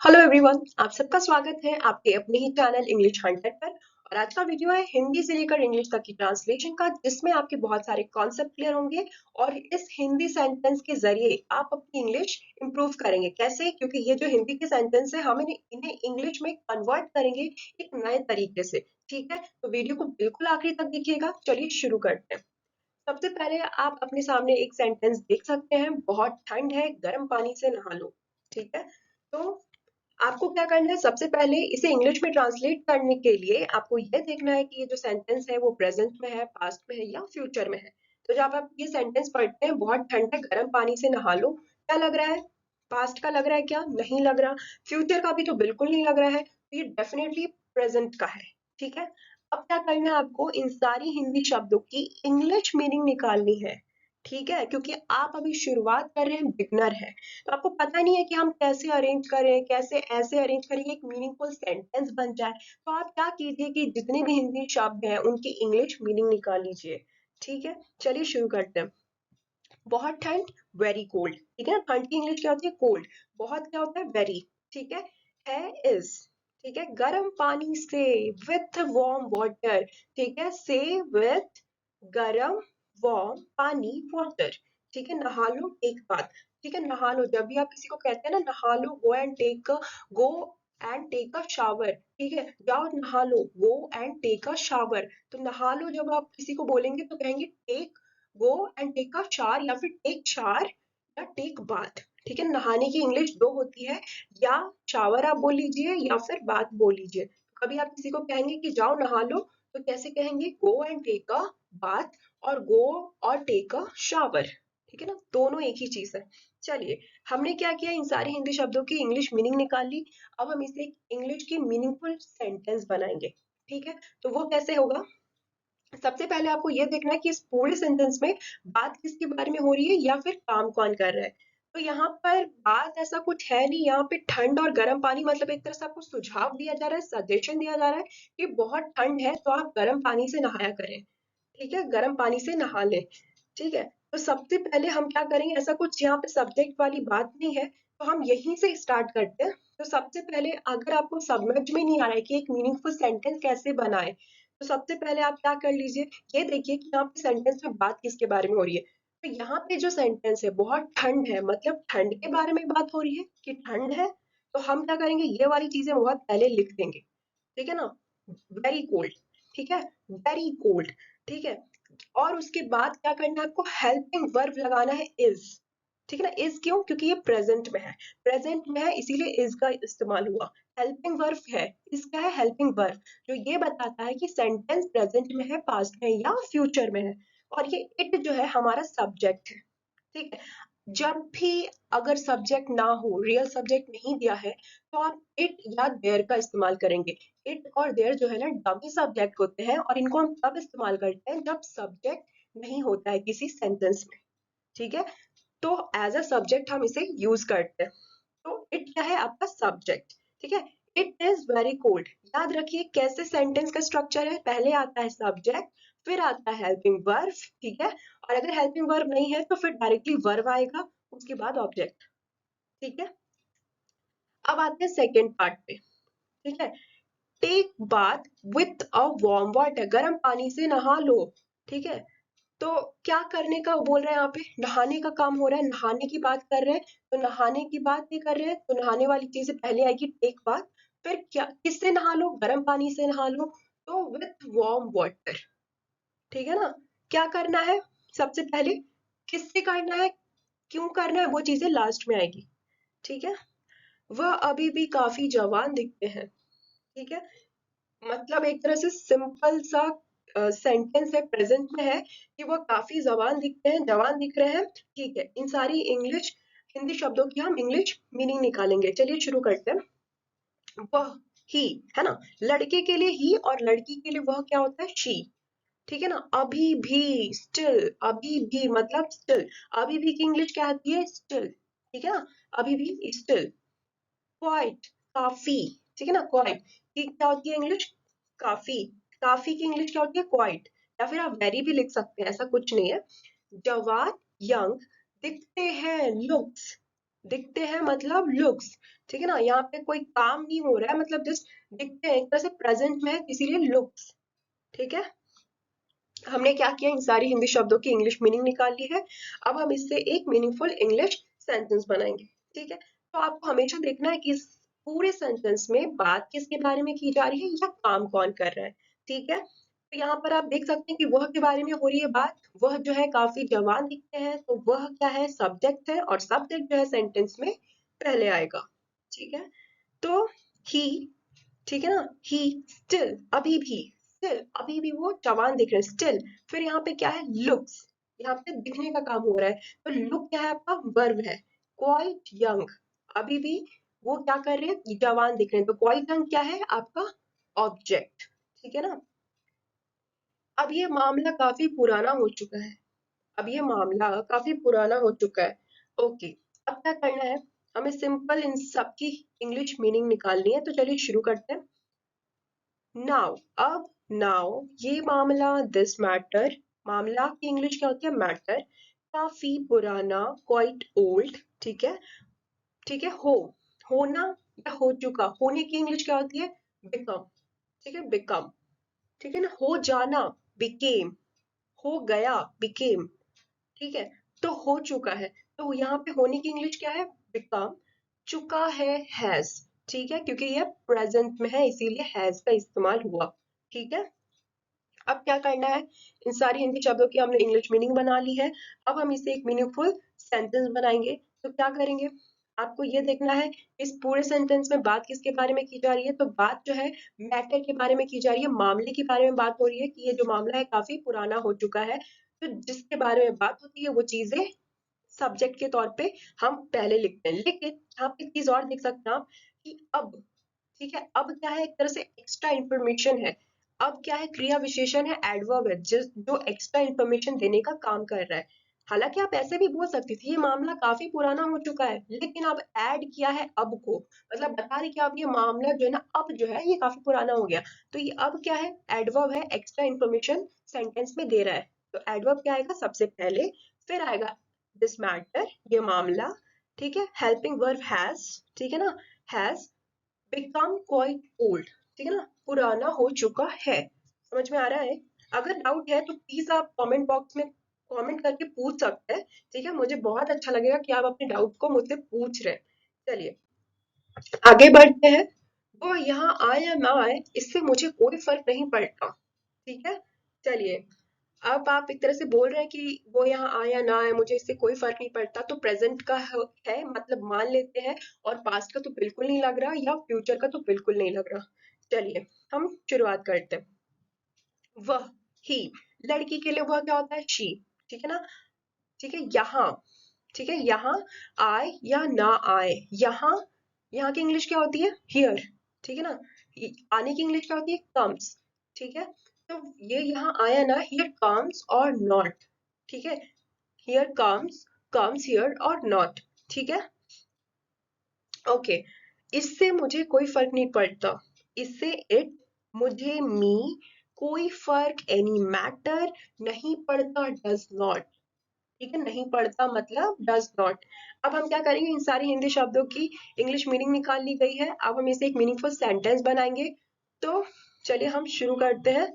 Hello everyone, आप सबका स्वागत है आपके अपने ही चैनल इंग्लिश हंटर पर। और आज का वीडियो है हिंदी से लेकर इंग्लिश तक की ट्रांसलेशन का, जिसमें आपके बहुत सारे कॉन्सेप्ट क्लियर होंगे और इस हिंदी सेंटेंस के जरिए आप अपनी इंग्लिश इंप्रूव करेंगे। कैसे? क्योंकि ये जो हिंदी के सेंटेंस है हम इन्हें इंग्लिश में कन्वर्ट करेंगे एक नए तरीके से। ठीक है, तो वीडियो को बिल्कुल आखिरी तक देखिएगा। चलिए शुरू करते हैं। सबसे पहले आप अपने सामने एक सेंटेंस देख सकते हैं, बहुत ठंड है, गर्म पानी से नहा लो। ठीक है, तो आपको क्या करना है? सबसे पहले इसे इंग्लिश में ट्रांसलेट करने के लिए आपको यह देखना है कि ये जो सेंटेंस है वो प्रेजेंट में है, पास्ट में है या फ्यूचर में है। तो जब आप ये सेंटेंस पढ़ते हैं, बहुत ठंड है, गर्म पानी से नहा लो, क्या लग रहा है? पास्ट का लग रहा है क्या? नहीं लग रहा। फ्यूचर का भी तो बिल्कुल नहीं लग रहा है, तो ये डेफिनेटली प्रेजेंट का है। ठीक है, अब क्या करना है? आपको इन सारी हिंदी शब्दों की इंग्लिश मीनिंग निकालनी है। ठीक है, क्योंकि आप अभी शुरुआत कर रहे हैं, बिगनर है, तो आपको पता नहीं है कि हम कैसे अरेंज करें, कैसे ऐसे अरेंज करें कि एक मीनिंगफुल सेंटेंस बन जाए। तो आप क्या कीजिए कि जितने भी हिंदी शब्द हैं उनकी इंग्लिश मीनिंग निकाल लीजिए। ठीक है, चलिए शुरू करते हैं। बहुत ठंड, वेरी कोल्ड। ठीक है ना, ठंड की इंग्लिश क्या होती है? कोल्ड। बहुत क्या होता है? वेरी। ठीक है इज। ठीक है, गर्म पानी से, विथ वार्म वाटर। ठीक है, से विथ गरम वार्म पानी वाटर। ठीक है, नहा लो एक बात। ठीक है, नहा लो, जब भी आप किसी को कहते हैं ना नहा लो, go and take a shower. ठीक है, जाओ नहा लो, go and take a shower. तो नहा लो जब आप किसी को बोलेंगे तो कहेंगे take, go and take a shower, या फिर टेक शावर या टेक बाथ। ठीक है, नहाने की इंग्लिश दो होती है, या शावर आप बोल लीजिए या फिर बात बोल लीजिए। कभी आप किसी को कहेंगे कि जाओ नहा लो, तो कैसे कहेंगे? Go and take a bath और गो और टेक अ शावर। ठीक है ना, दोनों एक ही चीज है। चलिए, हमने क्या किया? इन सारे हिंदी शब्दों की इंग्लिश मीनिंग निकाल ली। अब हम इसे इंग्लिश की मीनिंगफुल सेंटेंस बनाएंगे। ठीक है, तो वो कैसे होगा? सबसे पहले आपको ये देखना है कि इस पूरे सेंटेंस में बात किसके बारे में हो रही है या फिर काम कौन कर रहा है। तो यहाँ पर बात ऐसा कुछ है नहीं। यहाँ पे ठंड और गर्म पानी मतलब एक तरह से आपको सुझाव दिया जा रहा है, सजेशन दिया जा रहा है कि बहुत ठंड है तो आप गर्म पानी से नहाया करें। ठीक है, गर्म पानी से नहा लें। ठीक है, तो सबसे पहले हम क्या करेंगे? ऐसा कुछ यहाँ पे सब्जेक्ट वाली बात नहीं है, तो हम यहीं से स्टार्ट करते हैं। तो सबसे पहले अगर आपको समझ में नहीं आ रहा है कि एक मीनिंगफुल सेंटेंस कैसे बनाए, तो सबसे पहले आप क्या कर लीजिए, ये देखिए कि यहाँ पे सेंटेंस में बात किसके बारे में हो रही है। तो यहाँ पे जो सेंटेंस है, बहुत ठंड है, मतलब ठंड के बारे में बात हो रही है कि ठंड है। तो हम क्या करेंगे? ये वाली चीजें बहुत पहले लिख देंगे। ठीक है ना, वेरी कोल्ड। ठीक है, वेरी कोल्ड। ठीक है, और उसके बाद क्या करना है? आपको हेल्पिंग वर्ब लगाना है, इज। ठीक है ना, इज क्यों? क्योंकि ये प्रेजेंट में है, प्रेजेंट में है इसीलिए इज का इस्तेमाल हुआ। हेल्पिंग वर्ब है, इसका है हेल्पिंग वर्ब, जो ये बताता है कि सेंटेंस प्रेजेंट में है, पास्ट में या फ्यूचर में है। और ये इट जो है हमारा सब्जेक्ट है। ठीक है, जब भी अगर सब्जेक्ट ना हो, रियल सब्जेक्ट नहीं दिया है, तो आप इट या देयर का इस्तेमाल करेंगे। इट और देयर जो है ना, डमी सब्जेक्ट होते हैं और इनको हम तब इस्तेमाल करते हैं जब सब्जेक्ट नहीं होता है किसी सेंटेंस में। ठीक है, तो एज अ सब्जेक्ट हम इसे यूज करते हैं। तो इट क्या है? आपका सब्जेक्ट। ठीक है, इट इज वेरी कोल्ड। याद रखिए कैसे सेंटेंस का स्ट्रक्चर है, पहले आता है सब्जेक्ट, फिर आता है हेल्पिंग वर्ब। ठीक है, और अगर हेल्पिंग वर्ब नहीं है तो फिर डायरेक्टली वर्ब आएगा, उसके बाद ऑब्जेक्ट। ठीक है, अब आते हैं सेकेंड पार्ट पे। ठीक है, take bath with a warm water, गर्म पानी से नहा लो। ठीक है, तो क्या करने का बोल रहे हैं? यहाँ पे नहाने का काम हो रहा है, नहाने की बात कर रहे हैं। तो नहाने की बात नहीं कर रहे हैं, तो नहाने वाली चीज पहले आएगी टेक बाथ। फिर क्या, किससे नहा लो? गर्म पानी से नहा लो, तो विथ वार्म वाटर। ठीक है ना, क्या करना है? सबसे पहले किससे करना है, क्यों करना है, वो चीजें लास्ट में आएगी। ठीक है, वह अभी भी काफी जवान दिखते हैं। ठीक है, मतलब एक तरह से सिंपल सा सेंटेंस है, प्रेजेंट में है कि वो काफी जवान दिखते हैं, जवान दिख रहे हैं। ठीक है, इन सारी इंग्लिश हिंदी शब्दों की हम इंग्लिश मीनिंग निकालेंगे। चलिए शुरू करते हैं। वह, ही, है ना, लड़के के लिए ही और लड़की के लिए वह क्या होता है? शी। ठीक है ना, अभी भी, स्टिल, अभी भी मतलब स्टिल। अभी भी की इंग्लिश क्या आती है? स्टिल। ठीक है ना, अभी भी स्टिल। क्वाइट, काफी। ठीक है ना, क्वाइट की क्या होती है इंग्लिश? काफी। काफी की इंग्लिश क्या होती है? क्वाइट। या फिर आप वेरी भी लिख सकते हैं, ऐसा कुछ नहीं है। जवान, यंग, दिखते हैं, लुक्स। दिखते हैं मतलब लुक्स, ठीक है ना। यहाँ पे कोई काम नहीं हो रहा है, मतलब जस्ट दिखते हैं, एक तरह से प्रेजेंट में है, इसीलिए लुक्स। ठीक है, हमने क्या किया, इन सारी हिंदी शब्दों की इंग्लिश मीनिंग निकाल ली है। अब हम इससे एक मीनिंगफुल इंग्लिश सेंटेंस बनाएंगे। ठीक है, तो आपको हमेशा देखना है कि इस पूरे सेंटेंस में बात किसके बारे में की जा रही है या काम कौन कर रहा है। ठीक है, तो यहाँ पर आप देख सकते हैं कि वह के बारे में हो रही है बात। वह जो है काफी जवान दिखते हैं, तो वह क्या है, सब्जेक्ट है, और सब्जेक्ट जो है सेंटेंस में पहले आएगा। ठीक है, तो ही, ठीक है ना, ही स्टिल, अभी भी, स्टिल अभी भी वो जवान दिख रहे हैं, स्टिल। फिर यहाँ पे क्या है, लुक्स, यहाँ पे दिखने का काम हो रहा है, तो लुक क्या है आपका, वर्ब है। क्वाइट यंग, अभी भी वो क्या कर रहे हैं, जवान दिख रहे हैं, तो क्वाइट यंग क्या है आपका ऑब्जेक्ट। ठीक है ना, अब ये मामला काफी पुराना हो चुका है, अब ये मामला काफी पुराना हो चुका है। ओके, अब क्या करना है, हमें सिंपल इन सब की इंग्लिश मीनिंग निकालनी है, तो चलिए शुरू करते हैं। नाउ, अब नाउ, ये मामला, दिस मैटर, मामला की इंग्लिश क्या होती है, मैटर। काफी पुराना, क्वाइट ओल्ड। ठीक है, ठीक है, होना या हो चुका, होने की इंग्लिश क्या होती है, बिकम। ठीक है, बिकम। ठीक है ना, हो जाना, बिकेम। हो गया, बिकेम। ठीक है, तो हो चुका है, तो यहाँ पे होने की इंग्लिश क्या है, बिकम। चुका है, हैज। ठीक है, क्योंकि ये प्रेजेंट में है इसीलिए हैज का इस्तेमाल हुआ। ठीक है, अब क्या करना है, इन सारी हिंदी शब्दों की हमने इंग्लिश मीनिंग बना ली है। अब हम इसे एक मीनिंगफुल सेंटेंस बनाएंगे। तो क्या करेंगे, आपको ये देखना है इस पूरे सेंटेंस में बात किसके बारे में की जा रही है, तो बात जो है मैटर के बारे में की जा रही है, मामले के बारे में बात हो रही है कि ये जो मामला है काफी पुराना हो चुका है। तो जिसके बारे में बात होती है वो चीजें सब्जेक्ट के तौर पे हम पहले लिखते हैं। लेकिन यहाँ पे एक चीज और देख सकते हैं आप कि अब, ठीक है, अब क्या है, एक तरह से एक्स्ट्रा इंफॉर्मेशन है। अब क्या है, क्रिया विशेषण है, एडवर्ब है, जिस जो एक्स्ट्रा इंफॉर्मेशन देने का काम कर रहा है। हालांकि आप ऐसे भी बोल सकती थी ये मामला काफी पुराना हो चुका है, लेकिन अब ऐड किया है अब को, मतलब बता रही कि अब ये मामला जो है ना, अब जो है ये काफी पुराना हो गया। तो ये अब क्या है, एडवर्ब है, एक्स्ट्रा इंफॉर्मेशन सेंटेंस में दे रहा है। तो एडवर्ब क्या आएगा सबसे पहले, फिर आएगा दिस मैटर, ये मामला। ठीक है, हेल्पिंग वर्ब हैज, ठीक है ना, हैज बिकम क्वाइट ओल्ड। ठीक है ना, पुराना हो चुका है। समझ में आ रहा है, अगर डाउट है तो प्लीज आप कमेंट बॉक्स में कमेंट करके पूछ सकते हैं। ठीक है, मुझे बहुत अच्छा लगेगा कि आप अपने डाउट को मुझसे पूछ रहे हैं। चलिए आगे बढ़ते हैं। वो यहाँ आए या ना आए इससे मुझे कोई फर्क नहीं पड़ता। ठीक है, चलिए, अब आप एक तरह से बोल रहे हैं कि वो यहाँ आए या ना आए मुझे इससे कोई फर्क नहीं पड़ता, तो प्रेजेंट का है मतलब मान लेते हैं, और पास्ट का तो बिल्कुल नहीं लग रहा या फ्यूचर का तो बिल्कुल नहीं लग रहा। चलिए हम शुरुआत करते हैं। वह, ही, लड़की के लिए वह क्या होता है, शी। ठीक है ना, ठीक है, यहाँ, ठीक है, यहाँ आए या ना आए, यहाँ, यहाँ की इंग्लिश क्या होती है, हियर। ठीक है ना, आने की इंग्लिश क्या होती है, कम्स। ठीक है, तो ये यहाँ आया ना, हियर कम्स और नॉट। ठीक है, हियर कम्स, कम्स हियर और नॉट। ठीक है, ओके, इससे मुझे कोई फर्क नहीं पड़ता, इससे इट, मुझे मी, कोई फर्क, एनी मैटर, नहीं पड़ता, डज नॉट। ठीक है, नहीं पड़ता मतलब डज नॉट। अब हम क्या करेंगे, इन सारी हिंदी शब्दों की इंग्लिश मीनिंग निकाल ली गई है, अब हम इसे एक मीनिंगफुल सेंटेंस बनाएंगे। तो चलिए हम शुरू करते हैं।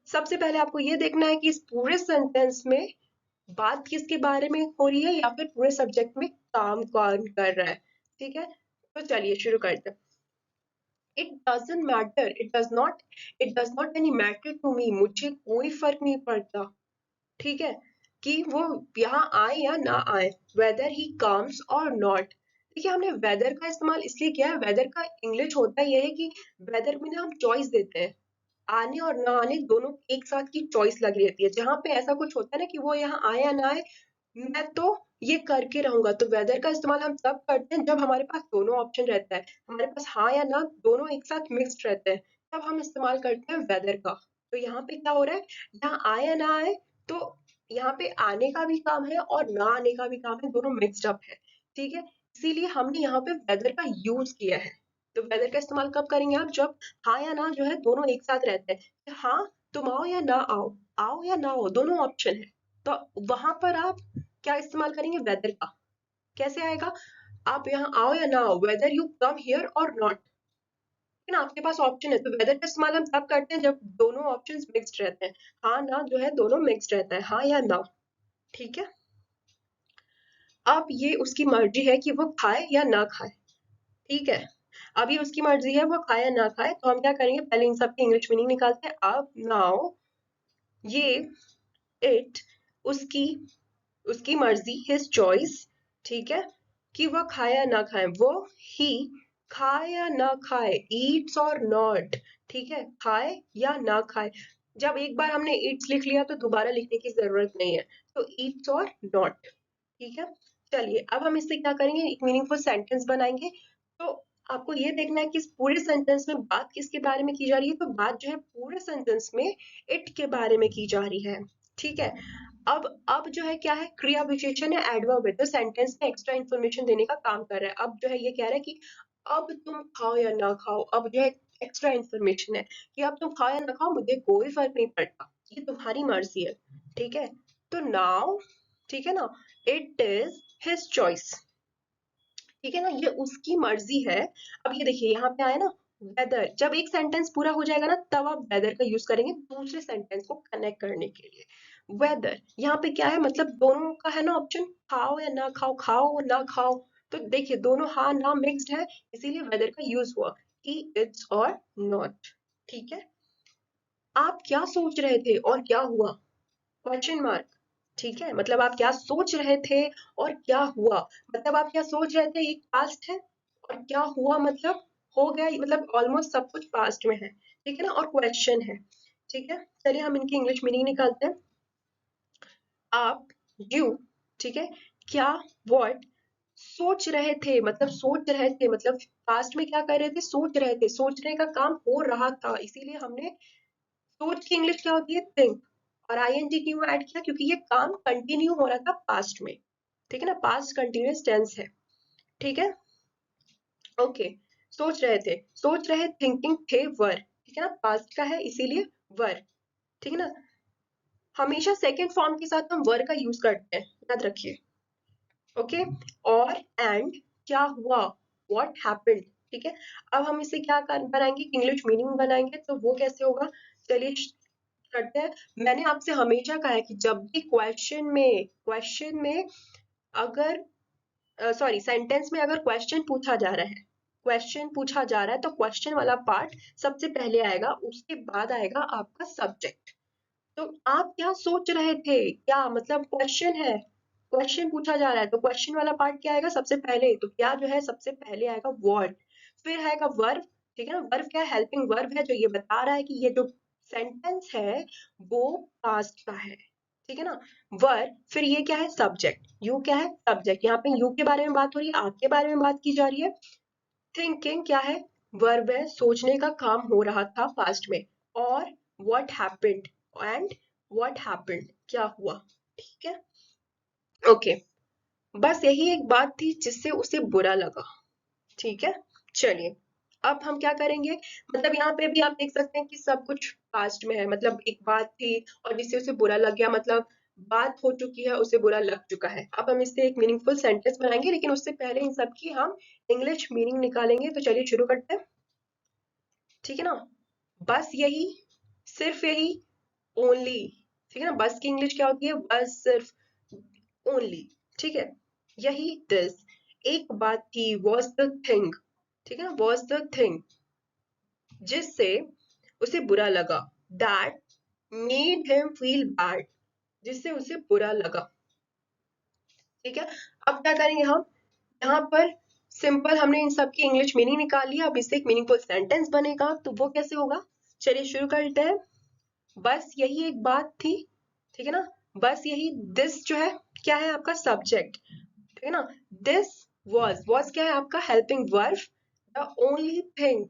सबसे पहले आपको ये देखना है कि इस पूरे सेंटेंस में बात किसके बारे में हो रही है या फिर पूरे सब्जेक्ट में काम कौन कर रहा है। ठीक है, तो चलिए शुरू करते हैं। It doesn't matter, it does not, it does not any matter to me, मुझे कोई फर्क नहीं पड़ता। ठीक है, कि वो यहाँ आए या ना आए, वेदर ही कम्स और नॉट। देखिए हमने वेदर का इस्तेमाल इसलिए किया है, वेदर का इंग्लिश होता है ये है कि वेदर में ना हम चॉइस देते हैं, आने और ना आने दोनों एक साथ की चॉइस लगी रहती है। जहां पे ऐसा कुछ होता है ना कि वो यहाँ आए या ना आए, मैं तो ये करके रहूंगा, तो वेदर का इस्तेमाल हम तब करते हैं जब हमारे पास दोनों ऑप्शन रहता है, हमारे पास हाँ या ना दोनों एक साथ मिक्स्ड रहते हैं, तब हम इस्तेमाल करते हैं वेदर का। तो यहाँ पे क्या हो रहा है, यहाँ आए या ना आए, तो यहाँ पे आने का भी काम है और ना आने का भी काम है, दोनों मिक्स्ड अप है। ठीक है, इसीलिए हमने यहाँ पे वेदर का यूज किया है। तो वेदर का इस्तेमाल कब करेंगे आप, जब हाँ या ना जो है दोनों एक साथ रहते हैं, हाँ तुम आओ या ना आओ, आओ या ना आओ दोनों ऑप्शन है, तो वहां पर आप क्या इस्तेमाल करेंगे, वेदर का। कैसे आएगा, आप यहाँ आओ या ना आओ, वेदर यू कम हियर और नॉट, है ना, आपके पास ऑप्शन है। तो वेदर का इस्तेमाल हम तब करते हैं जब दोनों ऑप्शंस मिक्स्ड रहते हैं। हाँ ना जो है दोनों मिक्स्ड रहता है, हाँ या ना। ठीक है, अब ये उसकी मर्जी है कि वो खाए या ना खाए। ठीक है, अब ये उसकी मर्जी है वो खाए या ना खाए, तो हम क्या करेंगे, पहले इन सब की इंग्लिश मीनिंग निकालते हैं। अब नाउ ये, इट, उसकी, उसकी मर्जी, हिज चॉइस, ठीक है, कि वह खाए या ना खाए, वो, ही, खाए या ना खाए, ईट्स और नॉट, ठीक है, खाए या ना खाए। जब एक बार हमने ईट्स लिख लिया तो दोबारा लिखने की जरूरत नहीं है, तो ईट्स और नॉट। ठीक है, चलिए अब हम इससे क्या करेंगे, एक मीनिंगफुल सेंटेंस बनाएंगे। तो आपको ये देखना है कि इस पूरे सेंटेंस में बात किसके बारे में की जा रही है, तो बात जो है पूरे सेंटेंस में इट के बारे में की जा रही है। ठीक है, अब जो है क्या है, क्रिया विशेषण है, एडवर्ब है, तो सेंटेंस में एक्स्ट्रा इन्फॉर्मेशन देने का काम कर रहा है। अब जो है ये कह रहा है कि अब तुम खाओ या ना खाओ, अब जो है एक्स्ट्रा इन्फॉर्मेशन है कि अब तुम खाओ या ना खाओ, मुझे कोई फर्क नहीं पड़ता, ये तुम्हारी मर्जी है। ठीक है, तो नाउ, ठीक है ना, इट इज हिज चॉइस, ठीक है ना, ये उसकी मर्जी है। अब ये देखिए यहाँ पे आया ना वेदर, जब एक सेंटेंस पूरा हो जाएगा ना तब आप वेदर का यूज करेंगे दूसरे सेंटेंस को कनेक्ट करने के लिए। वेदर यहाँ पे क्या है, मतलब दोनों का है ना ऑप्शन, खाओ या ना खाओ, खाओ ना खाओ। तो देखिए दोनों हाँ ना मिक्स्ड है, इसीलिए वेदर का यूज हुआ, ही, इट्स और नॉट। ठीक है, आप क्या सोच रहे थे और क्या हुआ, क्वेश्चन मार्क। ठीक है, मतलब आप क्या सोच रहे थे और क्या हुआ, मतलब आप क्या सोच रहे थे, ये पास्ट है, और क्या हुआ मतलब हो गया, मतलब ऑलमोस्ट सब कुछ पास्ट में है। ठीक है ना, और क्वेश्चन है। ठीक है, चलिए हम इनकी इंग्लिश मीनिंग निकालते हैं। आप, यू, ठीक है, क्या, व्हाट, सोच रहे थे, मतलब सोच रहे थे, मतलब पास्ट में क्या कर रहे थे, सोच रहे थे, सोचने का काम हो रहा था, इसीलिए हमने सोच की इंग्लिश क्या होती है, थिंक, और आईएनजी क्यों ऐड किया, क्योंकि ये काम कंटिन्यू हो रहा था पास्ट में। ठीक है ना, पास्ट कंटिन्यूअस टेंस है। ठीक है, ओके, सोच रहे थिंकिंग थे, वर, ठीक है ना, पास्ट का है इसीलिए वर। ठीक है ना, हमेशा सेकंड फॉर्म के साथ हम वर का यूज करते हैं, याद रखिए। ओके, और एंड, क्या हुआ, व्हाट हैपेंड। ठीक है, अब हम इसे क्या बनाएंगे, इंग्लिश मीनिंग बनाएंगे, तो वो कैसे होगा, चलिए करते हैं। मैंने आपसे हमेशा कहा है कि जब भी क्वेश्चन में अगर, सॉरी, सेंटेंस में अगर क्वेश्चन पूछा जा रहा है, क्वेश्चन पूछा जा रहा है, तो क्वेश्चन वाला पार्ट सबसे पहले आएगा, उसके बाद आएगा आपका सब्जेक्ट। तो आप क्या सोच रहे थे, क्या मतलब क्वेश्चन है, क्वेश्चन पूछा जा रहा है, तो क्वेश्चन वाला पार्ट क्या आएगा सबसे पहले, तो क्या जो है सबसे पहले आएगा वर्ड, फिर आएगा वर्ब। ठीक है ना, वर्ब क्या है, हेल्पिंग वर्ब है, जो ये बता रहा है कि ये जो सेंटेंस है वो पास्ट का है। ठीक है ना, वर्ब, फिर ये क्या है, सब्जेक्ट, यू क्या है, सब्जेक्ट, यहाँ पे यू के बारे में बात हो रही है, आपके बारे में बात की जा रही है। थिंकिंग क्या है, वर्ब है, सोचने का काम हो रहा था पास्ट में, और what happened, and what happened, क्या हुआ। ठीक है, ओके, बस यही एक बात थी जिससे उसे बुरा लगा। ठीक है, चलिए अब हम क्या करेंगे, मतलब यहाँ पे भी आप देख सकते हैं कि सब कुछ पास्ट में है, मतलब एक बात थी और जिससे उसे बुरा लग गया, मतलब बात हो चुकी है, उसे बुरा लग चुका है। अब हम इससे एक मीनिंगफुल सेंटेंस बनाएंगे, लेकिन उससे पहले इन सब की हम इंग्लिश मीनिंग निकालेंगे, तो चलिए शुरू करते हैं। ठीक है ना, बस यही, सिर्फ यही, ओनली। ठीक है ना, बस की इंग्लिश क्या होती है, बस, सिर्फ, ओनली। ठीक है, यही, दिस, एक बात थी, वॉज द थिंग। ठीक है ना, वॉज द थिंग, जिससे उसे बुरा लगा, that made him feel bad, जिससे उसे बुरा लगा। ठीक है, अब क्या करेंगे हम, यहाँ पर सिंपल हमने इन सब की इंग्लिश मीनिंग निकाल लिया, अब इससे एक मीनिंगफुल सेंटेंस बनेगा, तो वो कैसे होगा, चलिए शुरू करते हैं। बस यही एक बात थी, ठीक है ना, बस यही, दिस जो है क्या है आपका सब्जेक्ट, ठीक है ना, दिस वॉज क्या है आपका helping verb, the only thing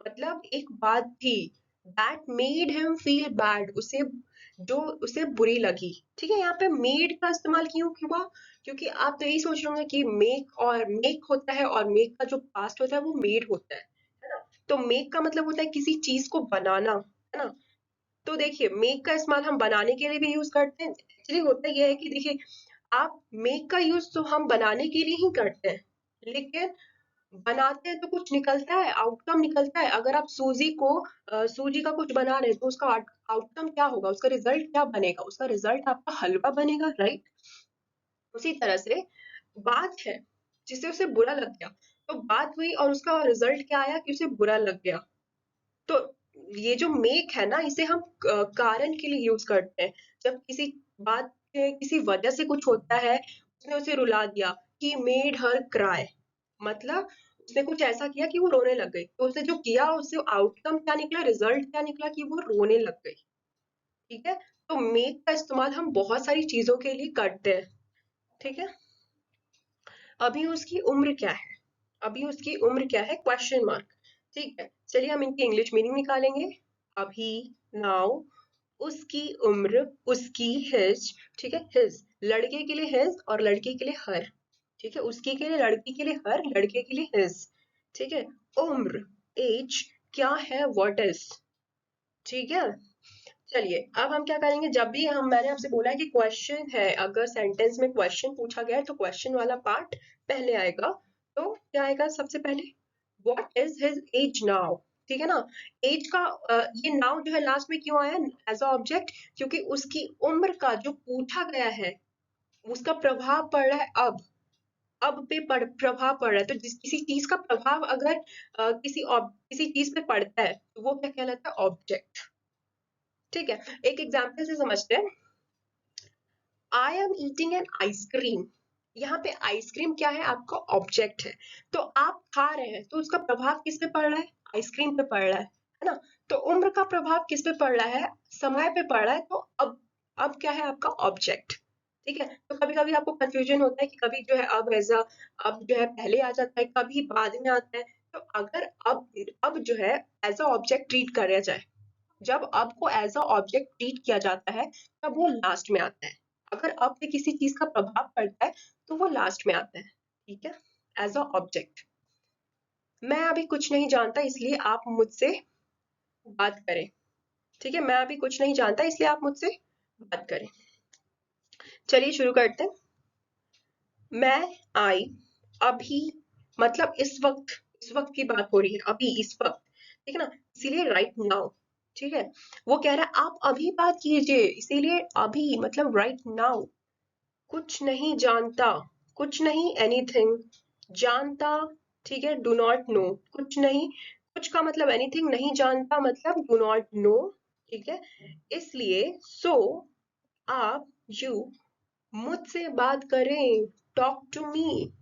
मतलब एक बात थी, that made him feel bad, उसे, जो उसे बुरी लगी। ठीक है, यहाँ पे मेड का इस्तेमाल क्यों हुआ, क्योंकि आप तो यही सोच रहे होंगे कि मेक, और मेक होता है, और मेक का जो पास्ट होता है वो मेड होता है ना, तो मेक का मतलब होता है किसी चीज को बनाना, है ना। तो देखिए मेक का इस्तेमाल हम बनाने के लिए भी यूज करते हैं, एक्चुअली होता यह है कि देखिए आप मेक का यूज तो हम बनाने के लिए ही करते हैं, लेकिन बनाते हैं तो कुछ निकलता है, आउटकम निकलता है। अगर आप सूजी का कुछ बना रहे हैं तो उसका आउटकम क्या होगा, उसका रिजल्ट क्या बनेगा, उसका रिजल्ट आपका हलवा बनेगा, राइट। उसी तरह से बात है जिसे उसे बुरा लग गया, तो बात हुई और उसका रिजल्ट क्या आया कि उसे बुरा लग गया। तो ये जो मेक है ना, इसे हम कारण के लिए यूज करते हैं। जब किसी बात से किसी वजह से कुछ होता है, उसने उसे रुला दिया, ही मेड हर क्राई, मतलब उसने कुछ ऐसा किया कि वो रोने लग गई। तो उसने जो किया उससे आउटकम क्या निकला, रिजल्ट क्या निकला कि वो रोने लग गई। ठीक है। तो मेक का इस्तेमाल हम बहुत सारी चीजों के लिए करते हैं। ठीक है। अभी उसकी उम्र क्या है, अभी उसकी उम्र क्या है, क्वेश्चन मार्क। ठीक है, चलिए हम इनकी इंग्लिश मीनिंग निकालेंगे। अभी, नाउ, उसकी उम्र, उसकी, हिज। ठीक है, हिज लड़के के लिए हिज और लड़की के लिए हर। ठीक है, उसकी के लिए लड़की के लिए हर, लड़के के लिए हिज। ठीक है। उम्र, एज, क्या है, व्हाट इज। ठीक है। चलिए अब हम क्या करेंगे, जब भी हम मैंने आपसे बोला है कि क्वेश्चन है, अगर सेंटेंस में क्वेश्चन पूछा गया है तो क्वेश्चन वाला पार्ट पहले आएगा। तो क्या आएगा सबसे पहले, what is his age now. ठीक है ना। एज का ये नाउ जो है लास्ट में क्यों आया एज अ ऑब्जेक्ट, क्योंकि उसकी उम्र का जो पूछा गया है उसका प्रभाव पड़ रहा है अब पे प्रभाव पड़ रहा है। तो जिस किसी चीज का प्रभाव अगर किसी चीज पे पड़ता है तो वो क्या कहलाता है, ऑब्जेक्ट। ठीक है, एक एग्जाम्पल से समझते हैं। I am eating an ice cream. यहाँ पे आइसक्रीम क्या है, आपका ऑब्जेक्ट है। तो आप खा रहे हैं तो उसका प्रभाव किस पे पड़ रहा है, आइसक्रीम पे पड़ रहा है ना। तो उम्र का प्रभाव किस पे पड़ रहा है, समय पे पड़ रहा है। तो अब क्या है आपका ऑब्जेक्ट। ठीक है। तो कभी कभी आपको कंफ्यूजन होता है कि कभी जो है अब जो है पहले आ जाता है, कभी बाद में आता है। तो अगर अब जो है एज अ ऑब्जेक्ट ट्रीट किया जाए, जब अब को एज अ ऑब्जेक्ट ट्रीट किया जाता है तब वो लास्ट में आता है। अगर अब पे किसी चीज का प्रभाव पड़ता है तो वो लास्ट में आता है। ठीक है, एज अ ऑब्जेक्ट। मैं अभी कुछ नहीं जानता इसलिए आप मुझसे बात करें। ठीक है, मैं अभी कुछ नहीं जानता इसलिए आप मुझसे बात करें। चलिए शुरू करते हैं। मैं आई, अभी, मतलब इस वक्त की बात हो रही है, अभी इस वक्त। ठीक है ना, इसीलिए राइट नाउ। ठीक है, वो कह रहा है आप अभी बात कीजिए, इसीलिए अभी मतलब राइट नाउ। कुछ नहीं जानता, कुछ नहीं, एनीथिंग, जानता। ठीक है, डू नॉट नो, कुछ नहीं, कुछ का मतलब एनीथिंग, नहीं जानता मतलब डू नॉट नो। ठीक है, इसलिए सो आप, यू, मुझसे बात करें, टॉक टू मी।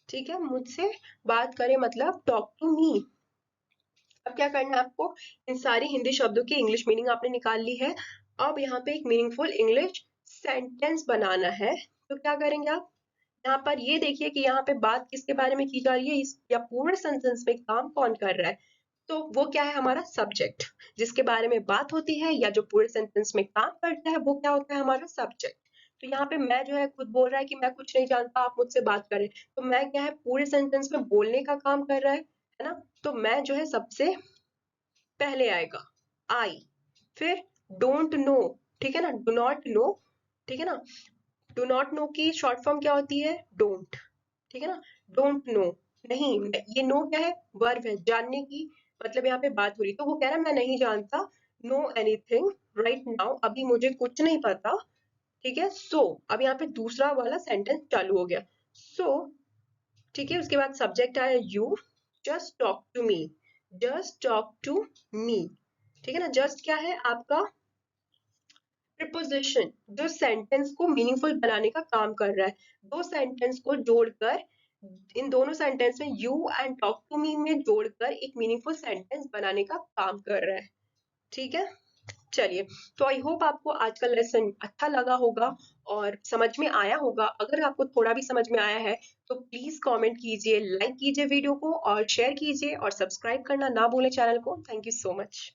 ठीक है, मुझसे बात करें मतलब टॉक टू मी। अब क्या करना है आपको, इन सारी हिंदी शब्दों की इंग्लिश मीनिंग आपने निकाल ली है। अब यहाँ पे एक मीनिंगफुल इंग्लिश सेंटेंस बनाना है। तो क्या करेंगे आप, यहाँ पर ये देखिए कि यहाँ पे बात किसके बारे में की जा रही है, इस या पूर्ण सेंटेंस में काम कौन कर रहा है। तो वो क्या है, हमारा सब्जेक्ट। जिसके बारे में बात होती है या जो पूरे सेंटेंस में काम करता है वो क्या होता है, हमारा सब्जेक्ट। तो यहाँ पे मैं जो है खुद बोल रहा है कि मैं कुछ नहीं जानता आप मुझसे बात करें। तो मैं क्या है, पूरे सेंटेंस में बोलने का काम कर रहा है ना। तो मैं जो है सबसे पहले आएगा, आई। फिर डोंट नो, ठीक है ना, डू नॉट नो। ठीक है ना, डू नॉट नो की शॉर्ट फॉर्म क्या होती है, डोंट। ठीक है ना, डोंट नो, नहीं। ये नो क्या है, वर्ब है, जानने की, मतलब यहाँ पे बात हो रही। तो वो कह रहा है मैं नहीं जानता, नो एनीथिंग राइट नाउ, अभी मुझे कुछ नहीं पता। ठीक है, सो अब यहाँ पे दूसरा वाला सेंटेंस चालू हो गया, सो। ठीक है, उसके बाद सब्जेक्ट आया you, just talk to me, just talk to me. ठीक है ना, जस्ट क्या है आपका प्रिपोजिशन, जो सेंटेंस को मीनिंगफुल बनाने का काम कर रहा है। दो सेंटेंस को जोड़कर, इन दोनों सेंटेंस में you and talk to me में जोड़कर एक मीनिंगफुल सेंटेंस बनाने का काम कर रहा है। ठीक है, चलिए। तो आई होप आपको आज का लेसन अच्छा लगा होगा और समझ में आया होगा। अगर आपको थोड़ा भी समझ में आया है तो प्लीज कमेंट कीजिए, लाइक कीजिए वीडियो को और शेयर कीजिए और सब्सक्राइब करना ना भूलें चैनल को। Thank you so much.